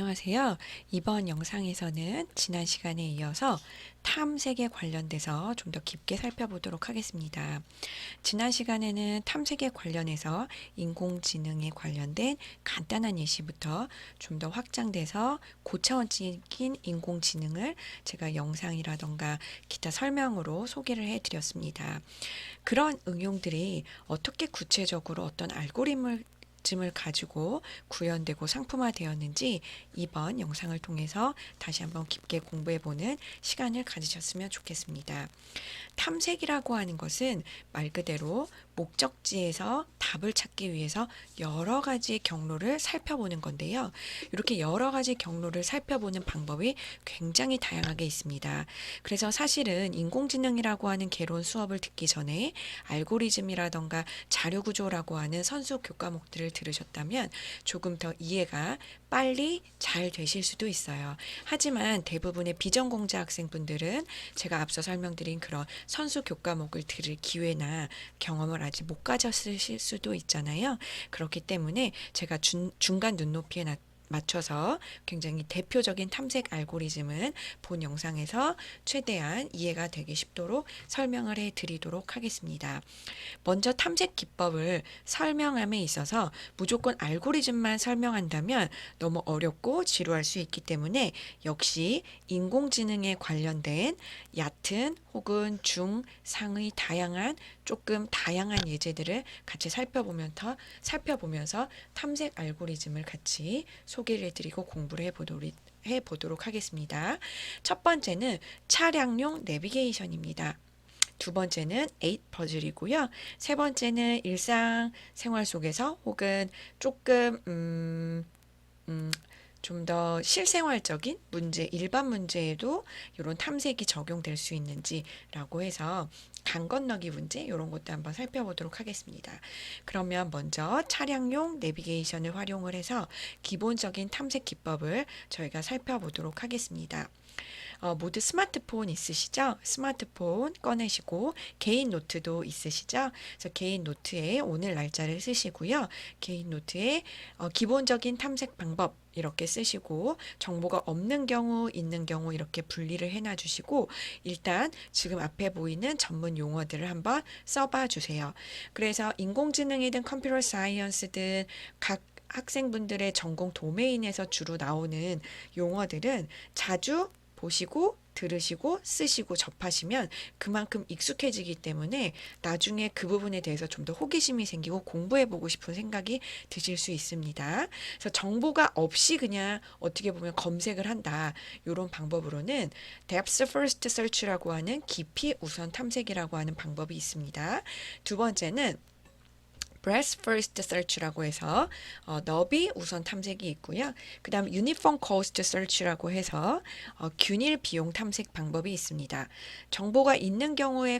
안녕하세요. 이번 영상에서는 지난 시간에 이어서 탐색에 관련돼서 좀 더 깊게 살펴보도록 하겠습니다. 지난 시간에는 탐색에 관련해서 인공지능에 관련된 간단한 예시부터 좀 더 확장돼서 고차원적인 인공지능을 제가 영상이라던가 기타 설명으로 소개를 해드렸습니다. 그런 응용들이 어떻게 구체적으로 어떤 알고리즘을 가지고 구현되고 상품화되었는지 이번 영상을 통해서 다시 한번 깊게 공부해보는 시간을 가지셨으면 좋겠습니다. 탐색이라고 하는 것은 말 그대로 목적지에서 답을 찾기 위해서 여러 가지 경로를 살펴보는 건데요. 이렇게 여러 가지 경로를 살펴보는 방법이 굉장히 다양하게 있습니다. 그래서 사실은 인공지능이라고 하는 개론 수업을 듣기 전에 알고리즘이라던가 자료구조라고 하는 선수 교과목들을 들으셨다면 조금 더 이해가 빨리 잘 되실 수도 있어요. 하지만 대부분의 비전공자 학생분들은 제가 앞서 설명드린 그런 선수 교과목을 들을 기회나 경험을 아직 못 가졌을 수도 있잖아요. 그렇기 때문에 제가 중간 눈높이에 맞춰서 굉장히 대표적인 탐색 알고리즘은 본 영상에서 최대한 이해가 되기 쉽도록 설명을 해 드리도록 하겠습니다. 먼저 탐색 기법을 설명함에 있어서 무조건 알고리즘만 설명한다면 너무 어렵고 지루할 수 있기 때문에 역시 인공지능에 관련된 얕은 혹은 중, 상의 조금 다양한 예제들을 같이 살펴보면서 탐색 알고리즘을 같이 소개를 해드리고 공부를 해보도록 하겠습니다. 첫 번째는 차량용 내비게이션입니다. 두 번째는 8 퍼즐이고요. 세 번째는 일상생활 속에서 혹은 조금 좀 더 실생활적인 문제, 일반 문제에도 이런 탐색이 적용될 수 있는지라고 해서 강 건너기 문제 이런 것도 한번 살펴보도록 하겠습니다. 그러면 먼저 차량용 내비게이션을 활용을 해서 기본적인 탐색 기법을 저희가 살펴보도록 하겠습니다. 모두 스마트폰 있으시죠? 스마트폰 꺼내시고 개인 노트도 있으시죠? 그래서 개인 노트에 오늘 날짜를 쓰시고요. 개인 노트에 기본적인 탐색 방법 이렇게 쓰시고 정보가 없는 경우, 있는 경우 이렇게 분리를 해놔 주시고 일단 지금 앞에 보이는 전문 용어들을 한번 써봐 주세요. 그래서 인공지능이든 컴퓨터 사이언스든 각 학생분들의 전공 도메인에서 주로 나오는 용어들은 자주 보시고 들으시고 쓰시고 접하시면 그만큼 익숙해지기 때문에 나중에 그 부분에 대해서 좀 더 호기심이 생기고 공부해보고 싶은 생각이 드실 수 있습니다. 그래서 정보가 없이 그냥 어떻게 보면 검색을 한다. 이런 방법으로는 Depth First Search라고 하는 깊이 우선 탐색이라고 하는 방법이 있습니다. 두 번째는 Breadth First Search라고 해서 너비 우선 탐색이 있고요. 그 다음 Uniform Cost Search라고 해서 균일 비용 탐색 방법이 있습니다. 정보가 있는 경우에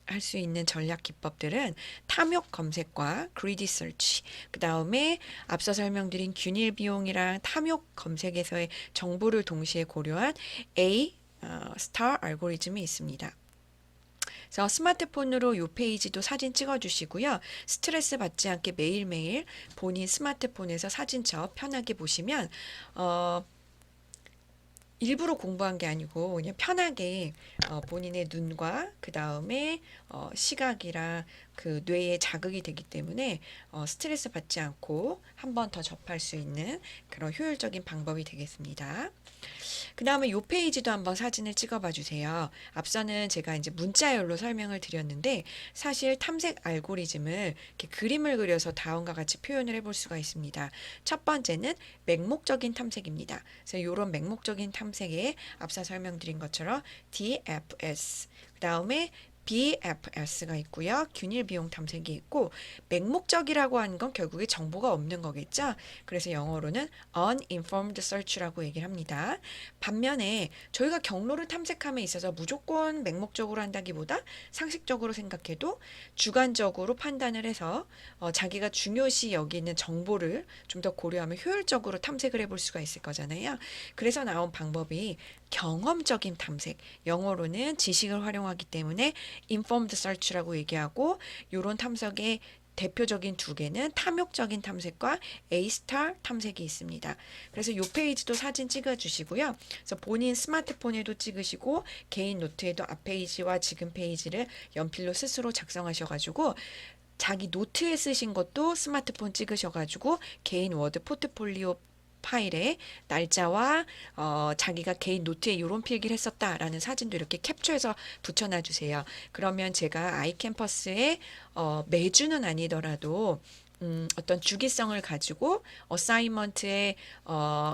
할 수 있는 전략 기법들은 탐욕 검색과 greedy search, 그 다음에 앞서 설명드린 균일 비용이랑 탐욕 검색에서의 정보를 동시에 고려한 A 스타 알고리즘이 있습니다. 그래서 스마트폰으로 이 페이지도 사진 찍어주시고요. 스트레스 받지 않게 매일매일 본인 스마트폰에서 사진첩 편하게 보시면 일부러 공부한 게 아니고 그냥 편하게 본인의 눈과 그 다음에 시각이랑 그 뇌에 자극이 되기 때문에 스트레스 받지 않고 한 번 더 접할 수 있는 그런 효율적인 방법이 되겠습니다. 그 다음에 요 페이지도 한번 사진을 찍어봐 주세요. 앞서는 제가 이제 문자열로 설명을 드렸는데 사실 탐색 알고리즘을 이렇게 그림을 그려서 다음과 같이 표현을 해볼 수가 있습니다. 첫 번째는 맹목적인 탐색입니다. 그래서 이런 맹목적인 탐색에 앞서 설명드린 것처럼 DFS, 그 다음에 BFS가 있고요. 균일 비용 탐색이 있고 맹목적이라고 하는 건 결국에 정보가 없는 거겠죠. 그래서 영어로는 uninformed search라고 얘기를 합니다. 반면에 저희가 경로를 탐색함에 있어서 무조건 맹목적으로 한다기보다 상식적으로 생각해도 주관적으로 판단을 해서 자기가 중요시 여기는 정보를 좀 더 고려하면 효율적으로 탐색을 해볼 수가 있을 거잖아요. 그래서 나온 방법이 경험적인 탐색, 영어로는 지식을 활용하기 때문에 informed search라고 얘기하고 이런 탐색의 대표적인 두 개는 탐욕적인 탐색과 A-스타 탐색이 있습니다. 그래서 이 페이지도 사진 찍어 주시고요. 그래서 본인 스마트폰에도 찍으시고 개인 노트에도 앞 페이지와 지금 페이지를 연필로 스스로 작성하셔가지고 자기 노트에 쓰신 것도 스마트폰 찍으셔가지고 개인 워드 포트폴리오 파일에 날짜와 자기가 개인 노트에 이런 필기를 했었다라는 사진도 이렇게 캡처해서 붙여놔 주세요. 그러면 제가 아이캠퍼스에 매주는 아니더라도 어떤 주기성을 가지고 어사이먼트에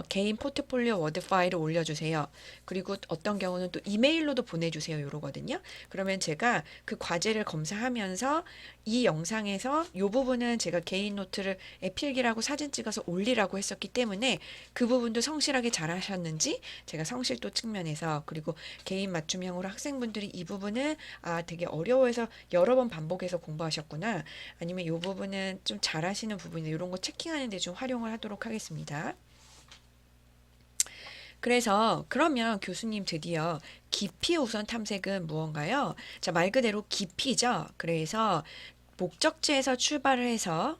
개인 포트폴리오 워드 파일을 올려주세요. 그리고 어떤 경우는 또 이메일로도 보내주세요. 이러거든요. 그러면 제가 그 과제를 검사하면서 이 영상에서 이 부분은 제가 개인 노트를 필기라고 사진 찍어서 올리라고 했었기 때문에 그 부분도 성실하게 잘 하셨는지 제가 성실도 측면에서 그리고 개인 맞춤형으로 학생분들이 이 부분은 되게 어려워해서 여러 번 반복해서 공부하셨구나. 아니면 이 부분은 좀 잘하시는 부분이 이런 거 체킹하는 데 좀 활용을 하도록 하겠습니다. 그래서 그러면 교수님 드디어 깊이 우선 탐색은 무언가요? 자, 말 그대로 깊이죠. 그래서 목적지에서 출발을 해서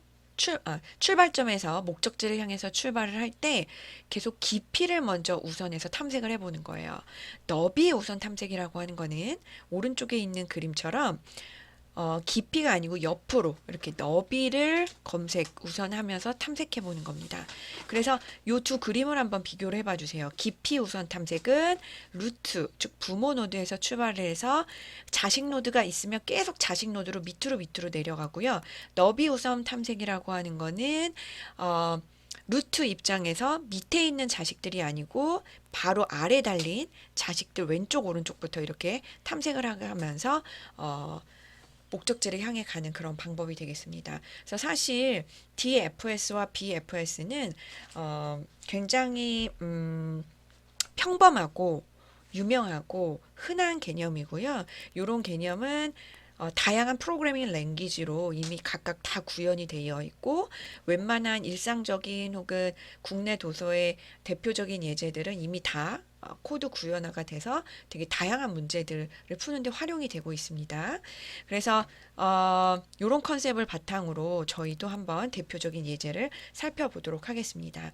출발점에서 목적지를 향해서 출발을 할 때 계속 깊이를 먼저 우선해서 탐색을 해보는 거예요. 너비 우선 탐색이라고 하는 거는 오른쪽에 있는 그림처럼 깊이가 아니고 옆으로 이렇게 너비를 검색 우선하면서 탐색해 보는 겁니다. 그래서 이 두 그림을 한번 비교를 해봐 주세요. 깊이 우선 탐색은 루트, 즉 부모 노드에서 출발을 해서 자식 노드가 있으면 계속 자식 노드로 밑으로 내려가고요. 너비 우선 탐색이라고 하는 거는 루트 입장에서 밑에 있는 자식들이 아니고 바로 아래 달린 자식들 왼쪽 오른쪽부터 이렇게 탐색을 하면서 목적지를 향해 가는 그런 방법이 되겠습니다. 그래서 사실 DFS와 BFS는 굉장히 평범하고 유명하고 흔한 개념이고요. 이런 개념은 다양한 프로그래밍 랭귀지로 이미 각각 다 구현이 되어 있고 웬만한 일상적인 혹은 국내 도서의 대표적인 예제들은 이미 다 코드 구현화가 돼서 되게 다양한 문제들을 푸는데 활용이 되고 있습니다. 그래서 이런 컨셉을 바탕으로 저희도 한번 대표적인 예제를 살펴보도록 하겠습니다.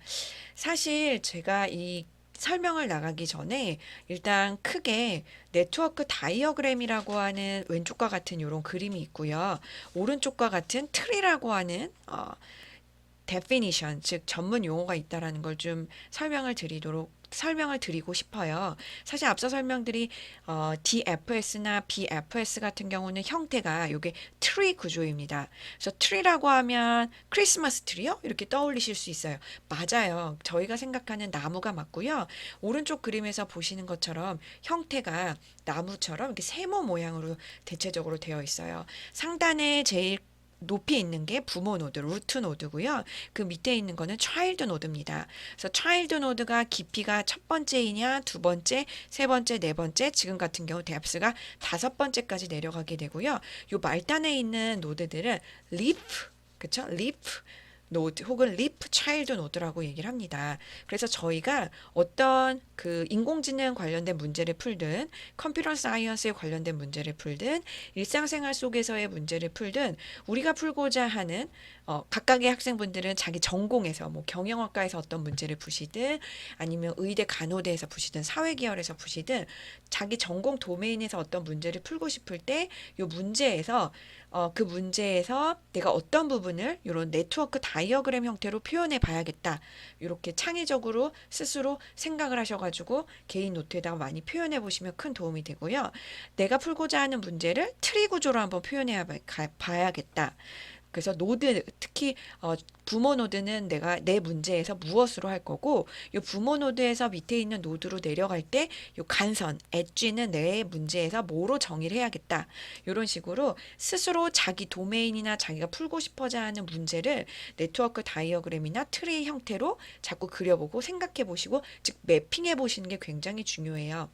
사실 제가 이 설명을 나가기 전에 일단 크게 네트워크 다이어그램이라고 하는 왼쪽과 같은 이런 그림이 있고요. 오른쪽과 같은 트리라고 하는 definition, 즉 전문 용어가 있다라는 걸 좀 설명을 드리고 싶어요. 사실 앞서 설명드린 DFS나 BFS 같은 경우는 형태가 이게 트리 구조입니다. 그래서 트리라고 하면 크리스마스 트리요? 이렇게 떠올리실 수 있어요. 맞아요. 저희가 생각하는 나무가 맞고요. 오른쪽 그림에서 보시는 것처럼 형태가 나무처럼 이렇게 세모 모양으로 대체적으로 되어 있어요. 상단에 제일 높이 있는 게 부모 노드, 루트 노드고요. 그 밑에 있는 거는 차일드 노드입니다. 그래서 차일드 노드가 깊이가 첫 번째이냐, 두 번째, 세 번째, 네 번째, 지금 같은 경우 뎁스가 다섯 번째까지 내려가게 되고요. 요 말단에 있는 노드들은 리프, 그쵸? 리프 노드 혹은 리프 차일드 노드라고 얘기를 합니다. 그래서 저희가 어떤 그 인공지능 관련된 문제를 풀든 컴퓨터 사이언스에 관련된 문제를 풀든 일상생활 속에서의 문제를 풀든 우리가 풀고자 하는 각각의 학생분들은 자기 전공에서 뭐 경영학과에서 어떤 문제를 푸시든 아니면 의대 간호대에서 푸시든 사회계열에서 푸시든 자기 전공 도메인에서 어떤 문제를 풀고 싶을 때 이 문제에서 그 문제에서 내가 어떤 부분을 이런 네트워크 다이어그램 형태로 표현해 봐야겠다. 이렇게 창의적으로 스스로 생각을 하셔가지고 개인 노트에다가 많이 표현해 보시면 큰 도움이 되고요. 내가 풀고자 하는 문제를 트리 구조로 한번 표현해 봐야겠다. 그래서 노드, 특히 부모 노드는 내가 내 문제에서 무엇으로 할 거고, 이 부모 노드에서 밑에 있는 노드로 내려갈 때, 이 간선, 엣지는 내 문제에서 뭐로 정의를 해야겠다. 이런 식으로 스스로 자기 도메인이나 자기가 풀고 싶어자 하는 문제를 네트워크 다이어그램이나 트리 형태로 자꾸 그려보고 생각해 보시고, 즉 매핑해 보시는 게 굉장히 중요해요.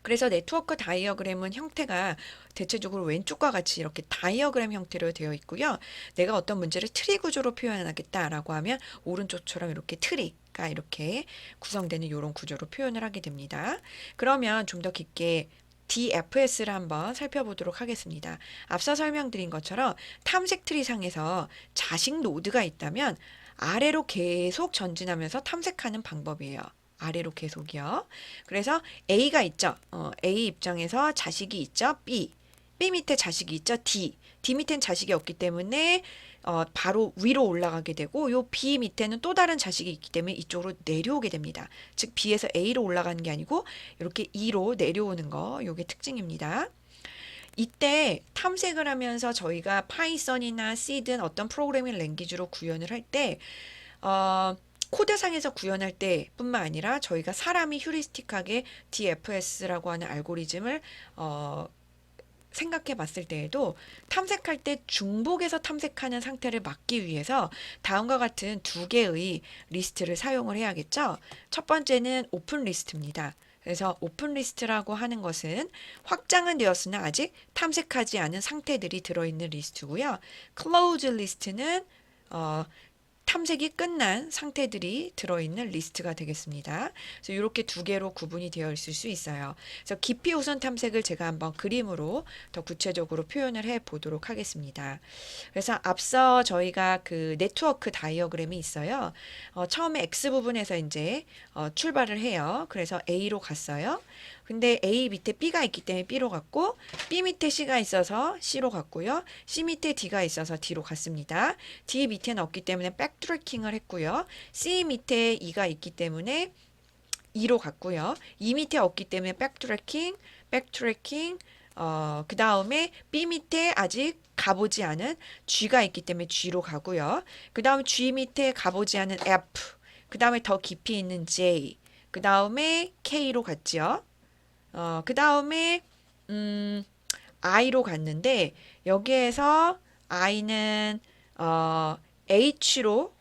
그래서 네트워크 다이어그램은 형태가 대체적으로 왼쪽과 같이 이렇게 다이어그램 형태로 되어 있고요. 내가 어떤 문제를 트리 구조로 표현하겠다라고 하면 오른쪽처럼 이렇게 트리가 이렇게 구성되는 이런 구조로 표현을 하게 됩니다. 그러면 좀 더 깊게 DFS를 한번 살펴보도록 하겠습니다. 앞서 설명드린 것처럼 탐색 트리 상에서 자식 노드가 있다면 아래로 계속 전진하면서 탐색하는 방법이에요. 아래로 계속이요. 그래서 A가 있죠. A 입장에서 자식이 있죠. B. B 밑에 자식이 있죠. D. D 밑엔 자식이 없기 때문에 바로 위로 올라가게 되고 요 B 밑에는 또 다른 자식이 있기 때문에 이쪽으로 내려오게 됩니다. 즉 B에서 A로 올라가는 게 아니고 이렇게 E로 내려오는 거 요게 특징입니다. 이때 탐색을 하면서 저희가 파이썬이나 C든 어떤 프로그래밍 랭귀지로 구현을 할 때 코드상에서 구현할 때뿐만 아니라 저희가 사람이 휴리스틱하게 DFS라고 하는 알고리즘을 생각해 봤을 때에도 탐색할 때 중복해서 탐색하는 상태를 막기 위해서 다음과 같은 두 개의 리스트를 사용을 해야겠죠. 첫 번째는 오픈 리스트입니다. 그래서 오픈 리스트라고 하는 것은 확장은 되었으나 아직 탐색하지 않은 상태들이 들어있는 리스트고요. 클로즈 리스트는 탐색이 끝난 상태들이 들어있는 리스트가 되겠습니다. 그래서 이렇게 두 개로 구분이 되어 있을 수 있어요. 그래서 깊이 우선 탐색을 제가 한번 그림으로 더 구체적으로 표현을 해 보도록 하겠습니다. 그래서 앞서 저희가 그 네트워크 다이어그램이 있어요. 처음에 X 부분에서 이제 출발을 해요. 그래서 A로 갔어요. 근데 A 밑에 B가 있기 때문에 B로 갔고 B 밑에 C가 있어서 C로 갔고요. C 밑에 D가 있어서 D로 갔습니다. D 밑에는 없기 때문에 백트래킹을 했고요. C 밑에 E가 있기 때문에 E로 갔고요. E 밑에 없기 때문에 백트래킹, 그 다음에 B 밑에 아직 가보지 않은 G가 있기 때문에 G로 가고요. 그 다음 G 밑에 가보지 않은 F, 그 다음에 더 깊이 있는 J, 그 다음에 K로 갔죠. 그 다음에 I로 갔는데 여기에서 I는 H로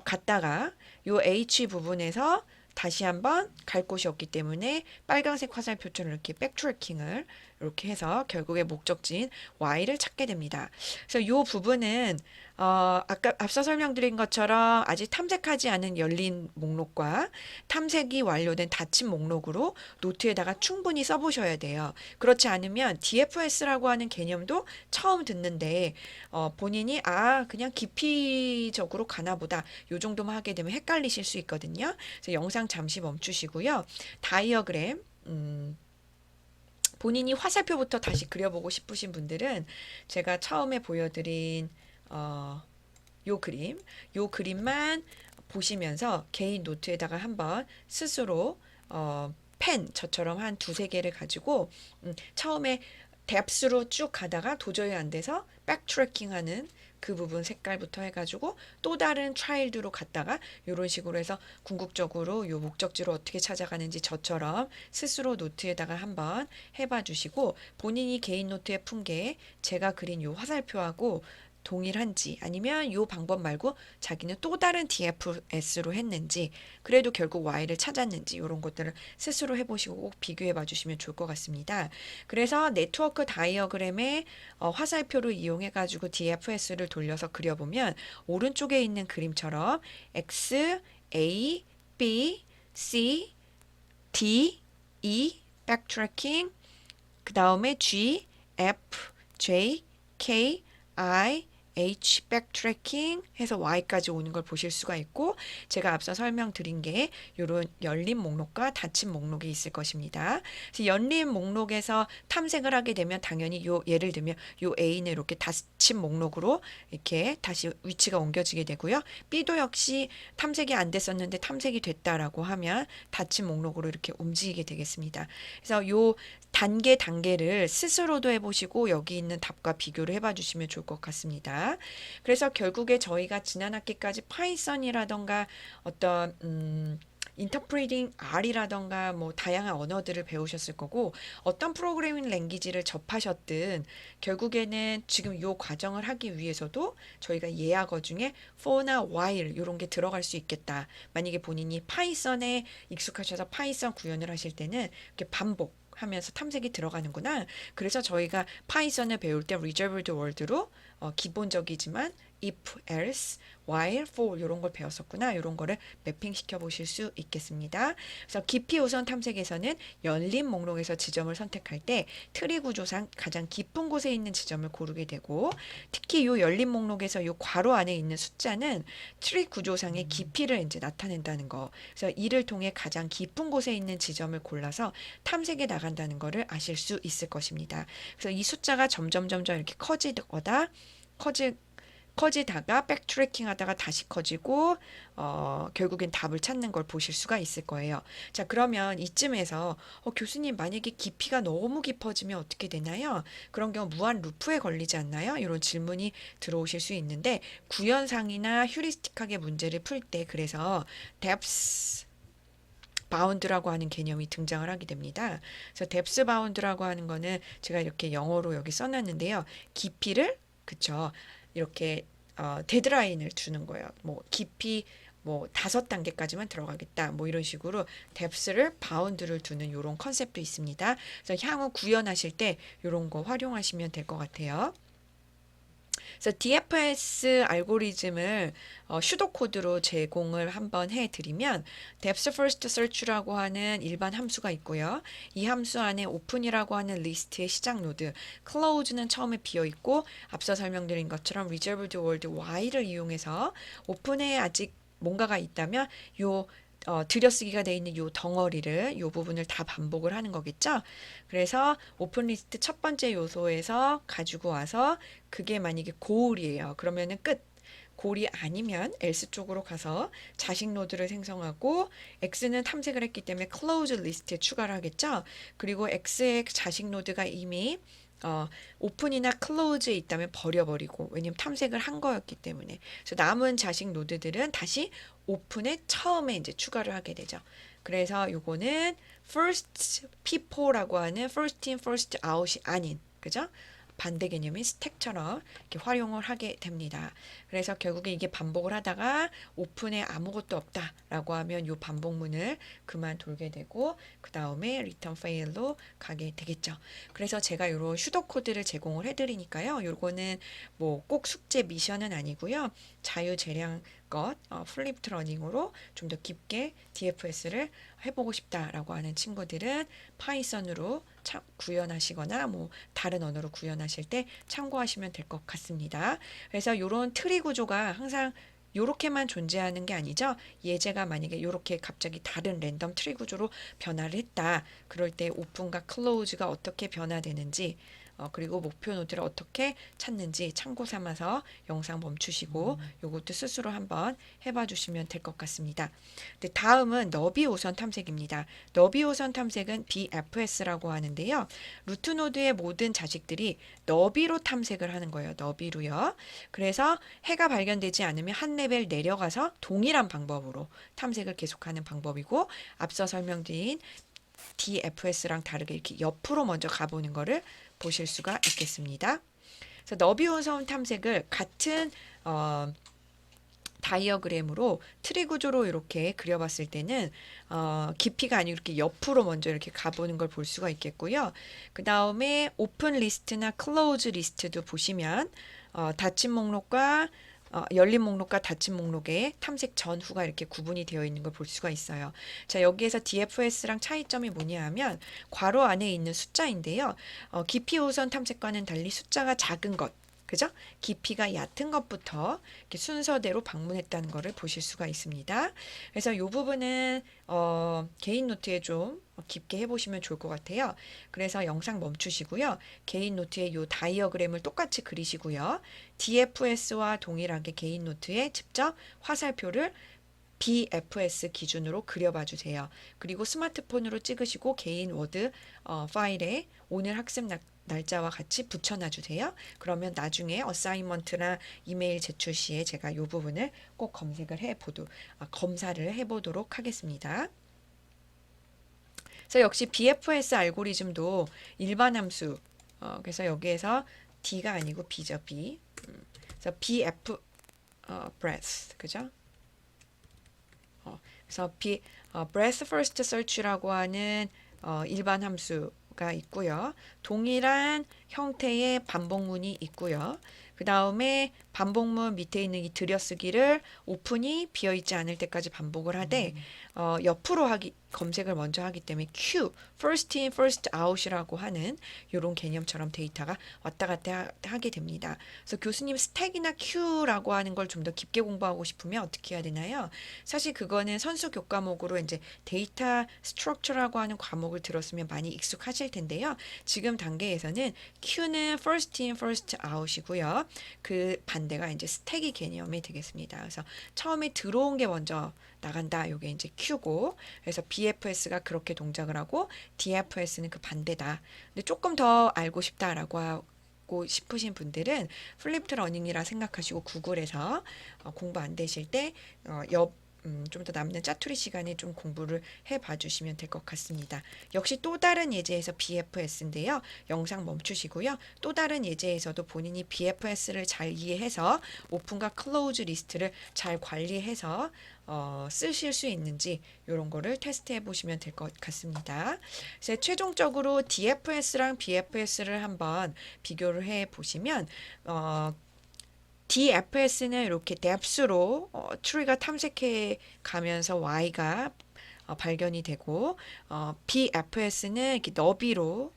갔다가 요 H 부분에서 다시 한번 갈 곳이 없기 때문에 빨간색 화살표처럼 이렇게 백트래킹을 이렇게 해서 결국에 목적지인 Y를 찾게 됩니다. 그래서 요 부분은 아까 앞서 설명드린 것처럼 아직 탐색하지 않은 열린 목록과 탐색이 완료된 닫힌 목록으로 노트에다가 충분히 써보셔야 돼요. 그렇지 않으면 DFS라고 하는 개념도 처음 듣는데 본인이 그냥 깊이적으로 가나 보다 요 정도만 하게 되면 헷갈리실 수 있거든요. 그래서 영상 잠시 멈추시고요. 다이어그램 본인이 화살표부터 다시 그려보고 싶으신 분들은 제가 처음에 보여드린 요 그림만 보시면서 개인 노트에다가 한번 스스로 펜 저처럼 한 두세 개를 가지고 처음에 뎁스로 쭉 가다가 도저히 안 돼서 백트래킹하는 그 부분 색깔부터 해가지고 또 다른 차일드로 갔다가 이런 식으로 해서 궁극적으로 요 목적지로 어떻게 찾아가는지 저처럼 스스로 노트에다가 한번 해봐 주시고 본인이 개인 노트에 푼 게 제가 그린 요 화살표하고 동일한지 아니면 요 방법 말고 자기는 또 다른 DFS로 했는지 그래도 결국 Y를 찾았는지 이런 것들을 스스로 해보시고 꼭 비교해 봐 주시면 좋을 것 같습니다. 그래서 네트워크 다이어그램의 화살표를 이용해 가지고 DFS를 돌려서 그려보면 오른쪽에 있는 그림처럼 X, A, B, C, D, E, 백트래킹, 그 다음에 G, F, J, K, I, H 백트래킹 해서 Y까지 오는 걸 보실 수가 있고 제가 앞서 설명드린 게 이런 열린 목록과 닫힌 목록이 있을 것입니다. 그래서 열린 목록에서 탐색을 하게 되면 당연히 예를 들면 요 A는 이렇게 닫힌 목록으로 이렇게 다시 위치가 옮겨지게 되고요. B도 역시 탐색이 안 됐었는데 탐색이 됐다라고 하면 닫힌 목록으로 이렇게 움직이게 되겠습니다. 그래서 요 단계를 스스로도 해보시고 여기 있는 답과 비교를 해봐 주시면 좋을 것 같습니다. 그래서 결국에 저희가 지난 학기까지 파이썬이라던가 어떤 인터프리팅 R이라던가 뭐 다양한 언어들을 배우셨을 거고 어떤 프로그래밍 랭귀지를 접하셨든 결국에는 지금 요 과정을 하기 위해서도 저희가 예약어 중에 for나 while 이런 게 들어갈 수 있겠다. 만약에 본인이 파이썬에 익숙하셔서 파이썬 구현을 하실 때는 이렇게 반복 하면서 탐색이 들어가는구나. 그래서 저희가 파이썬을 배울 때 reserved word로 기본적이지만 if, else, while, for 이런 걸 배웠었구나. 이런 거를 매핑시켜 보실 수 있겠습니다. 그래서 깊이 우선 탐색에서는 열린 목록에서 지점을 선택할 때 트리 구조상 가장 깊은 곳에 있는 지점을 고르게 되고, 특히 이 열린 목록에서 이 괄호 안에 있는 숫자는 트리 구조상의 깊이를 이제 나타낸다는 거. 그래서 이를 통해 가장 깊은 곳에 있는 지점을 골라서 탐색에 나간다는 거를 아실 수 있을 것입니다. 그래서 이 숫자가 점점 이렇게 커지다가 백트래킹 하다가 다시 커지고 결국엔 답을 찾는 걸 보실 수가 있을 거예요. 자, 그러면 이쯤에서 교수님 만약에 깊이가 너무 깊어지면 어떻게 되나요? 그런 경우 무한 루프에 걸리지 않나요? 이런 질문이 들어오실 수 있는데, 구현상이나 휴리스틱하게 문제를 풀 때 그래서 depth 바운드라고 하는 개념이 등장을 하게 됩니다. 그래서 depth 바운드라고 하는 거는 제가 이렇게 영어로 여기 써놨는데요. 깊이를 그쵸 이렇게 데드라인을 주는 거예요. 뭐 깊이 뭐 5단계까지만 들어가겠다. 뭐 이런 식으로 depth를 바운드를 두는 이런 컨셉도 있습니다. 그래서 향후 구현하실 때 이런 거 활용하시면 될 것 같아요. 그래서 DFS 알고리즘을 슈도 코드로 제공을 한번 해드리면 depth first search라고 하는 일반 함수가 있고요. 이 함수 안에 open이라고 하는 리스트의 시작 노드, close는 처음에 비어 있고, 앞서 설명드린 것처럼 reserved word while을 이용해서 open에 아직 뭔가가 있다면 요 들여쓰기가 되어 있는 요 덩어리를 요 부분을 다 반복을 하는 거겠죠. 그래서 오픈 리스트 첫 번째 요소에서 가지고 와서 그게 만약에 고울이에요. 그러면은 끝. 고울이 아니면 else 쪽으로 가서 자식 노드를 생성하고, x는 탐색을 했기 때문에 close 리스트에 추가를 하겠죠. 그리고 x의 자식 노드가 이미 오픈이나 클로즈에 있다면 버려버리고, 왜냐면 탐색을 한 거였기 때문에. 그래서 남은 자식 노드들은 다시 오픈에 처음에 이제 추가를 하게 되죠. 그래서 요거는 first people라고 하는 first in first out이 아닌, 그죠? 반대 개념인 스택처럼 이렇게 활용을 하게 됩니다. 그래서 결국에 이게 반복을 하다가 오픈에 아무것도 없다라고 하면 이 반복문을 그만 돌게 되고, 그 다음에 return fail로 가게 되겠죠. 그래서 제가 이런 슈도 코드를 제공을 해드리니까요. 요거는 뭐 꼭 숙제 미션은 아니고요. 자유재량 플립트 러닝으로 좀 더 깊게 DFS를 해보고 싶다라고 하는 친구들은 파이썬으로 구현하시거나 뭐 다른 언어로 구현하실 때 참고하시면 될 것 같습니다. 그래서 이런 트리 구조가 항상 요렇게만 존재하는 게 아니죠. 예제가 만약에 요렇게 갑자기 다른 랜덤 트리 구조로 변화를 했다. 그럴 때 오픈과 클로즈가 어떻게 변화되는지, 그리고 목표 노드를 어떻게 찾는지 참고 삼아서 영상 멈추시고 요것도 스스로 한번 해봐 주시면 될 것 같습니다. 네, 다음은 너비 우선 탐색입니다. 너비 우선 탐색은 BFS라고 하는데요. 루트 노드의 모든 자식들이 너비로 탐색을 하는 거예요. 너비로요. 그래서 해가 발견되지 않으면 한 레벨 내려가서 동일한 방법으로 탐색을 계속하는 방법이고, 앞서 설명드린 DFS랑 다르게 이렇게 옆으로 먼저 가보는 거를 보실 수가 있겠습니다. 그래서 너비 우선 탐색을 같은 다이어그램으로 트리 구조로 이렇게 그려봤을 때는 깊이가 아니고 이렇게 옆으로 먼저 이렇게 가보는 걸 볼 수가 있겠고요. 그 다음에 오픈 리스트나 클로즈 리스트도 보시면 닫힌 목록과 열린 목록과 닫힌 목록의 탐색 전후가 이렇게 구분이 되어 있는 걸 볼 수가 있어요. 자, 여기에서 DFS랑 차이점이 뭐냐 하면 괄호 안에 있는 숫자인데요. 깊이 우선 탐색과는 달리 숫자가 작은 것, 그죠? 깊이가 얕은 것부터 이렇게 순서대로 방문했다는 것을 보실 수가 있습니다. 그래서 이 부분은 개인 노트에 좀 깊게 해보시면 좋을 것 같아요. 그래서 영상 멈추시고요. 개인 노트에 이 다이어그램을 똑같이 그리시고요. DFS와 동일하게 개인 노트에 직접 화살표를 BFS 기준으로 그려봐 주세요. 그리고 스마트폰으로 찍으시고 개인 워드 파일에 오늘 학습 날짜와 같이 붙여놔 주세요. 그러면 나중에 어사이먼트나 이메일 제출 시에 제가 이 부분을 꼭 검사를 해보도록 하겠습니다. 그래서 역시 BFS 알고리즘도 일반 함수, 그래서 여기에서 D가 아니고 B죠, B. 그래서 BF breath, 그죠? 그래서 breath first search라고 하는 일반 함수가 있고요. 동일한 형태의 반복문이 있고요. 그 다음에 반복문 밑에 있는 이 들여쓰기를 오픈이 비어있지 않을 때까지 반복을 하되 옆으로 검색을 먼저 하기 때문에 Q, first in, first out이라고 하는 이런 개념처럼 데이터가 왔다 갔다 하게 됩니다. 그래서 교수님 스택이나 Q라고 하는 걸 좀 더 깊게 공부하고 싶으면 어떻게 해야 되나요? 사실 그거는 선수 교과목으로 이제 데이터 스트럭처라고 하는 과목을 들었으면 많이 익숙하실 텐데요. 지금 단계에서는 Q는 first in, first out이고요. 그 반대가 이제 스택이 개념이 되겠습니다. 그래서 처음에 들어온 게 먼저 나간다. 이게 이제 Q고, 그래서 BFS가 그렇게 동작을 하고 DFS는 그 반대다. 근데 조금 더 알고 싶다라고 하고 싶으신 분들은 플립드 러닝이라 생각하시고 구글에서 공부 안 되실 때 좀 더 남는 짜투리 시간에 좀 공부를 해봐 주시면 될 것 같습니다. 역시 또 다른 예제에서 BFS인데요. 영상 멈추시고요. 또 다른 예제에서도 본인이 BFS를 잘 이해해서 오픈과 클로즈 리스트를 잘 관리해서 쓰실 수 있는지 이런 거를 테스트해 보시면 될 것 같습니다. 그래서 최종적으로 DFS랑 BFS를 한번 비교를 해 보시면 DFS는 이렇게 depth로 트리가 탐색해 가면서 Y가 발견이 되고 BFS는 이렇게 너비로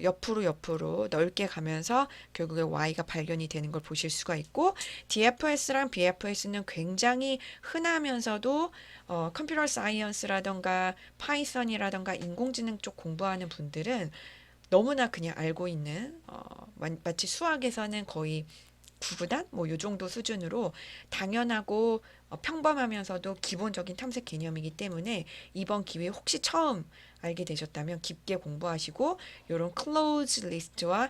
옆으로 넓게 가면서 결국에 Y가 발견이 되는 걸 보실 수가 있고 DFS랑 BFS는 굉장히 흔하면서도 컴퓨터 사이언스라던가 파이썬이라던가 인공지능 쪽 공부하는 분들은 너무나 그냥 알고 있는 마치 수학에서는 거의 구구단 뭐 요 정도 수준으로 당연하고 평범하면서도 기본적인 탐색 개념이기 때문에 이번 기회에 혹시 처음 알게 되셨다면 깊게 공부하시고 이런 클로즈 리스트와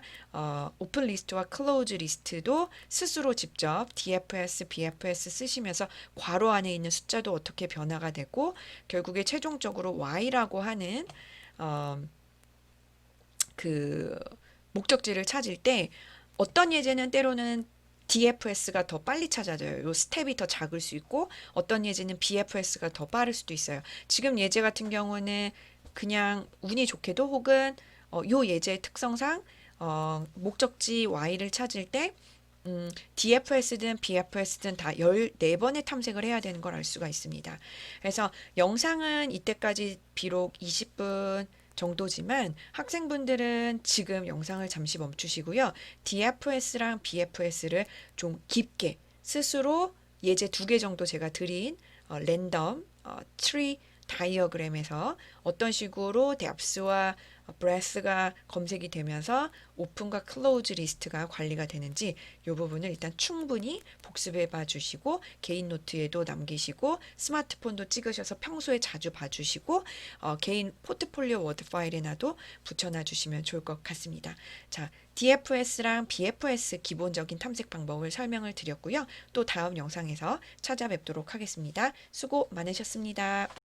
오픈 리스트와 클로즈 리스트도 스스로 직접 DFS, BFS 쓰시면서 괄호 안에 있는 숫자도 어떻게 변화가 되고 결국에 최종적으로 Y라고 하는 어, 그 목적지를 찾을 때 어떤 예제는 때로는 DFS가 더 빨리 찾아져요. 요 스텝이 더 작을 수 있고 어떤 예제는 BFS가 더 빠를 수도 있어요. 지금 예제 같은 경우는 그냥 운이 좋게도 혹은 요 예제의 특성상 목적지 Y를 찾을 때 DFS든 BFS든 다 14번의 탐색을 해야 되는 걸 알 수가 있습니다. 그래서 영상은 이때까지 비록 20분 정도지만 학생분들은 지금 영상을 잠시 멈추시고요. DFS랑 BFS를 좀 깊게 스스로 예제 2개 정도 제가 드린 랜덤 트리 다이어그램에서 어떤 식으로 depth와 breadth가 검색이 되면서 오픈과 클로즈 리스트가 관리가 되는지 이 부분을 일단 충분히 복습해 봐 주시고 개인 노트에도 남기시고 스마트폰도 찍으셔서 평소에 자주 봐주시고 개인 포트폴리오 워드 파일에나도 붙여놔 주시면 좋을 것 같습니다. 자, DFS랑 BFS 기본적인 탐색 방법을 설명을 드렸고요. 또 다음 영상에서 찾아뵙도록 하겠습니다. 수고 많으셨습니다.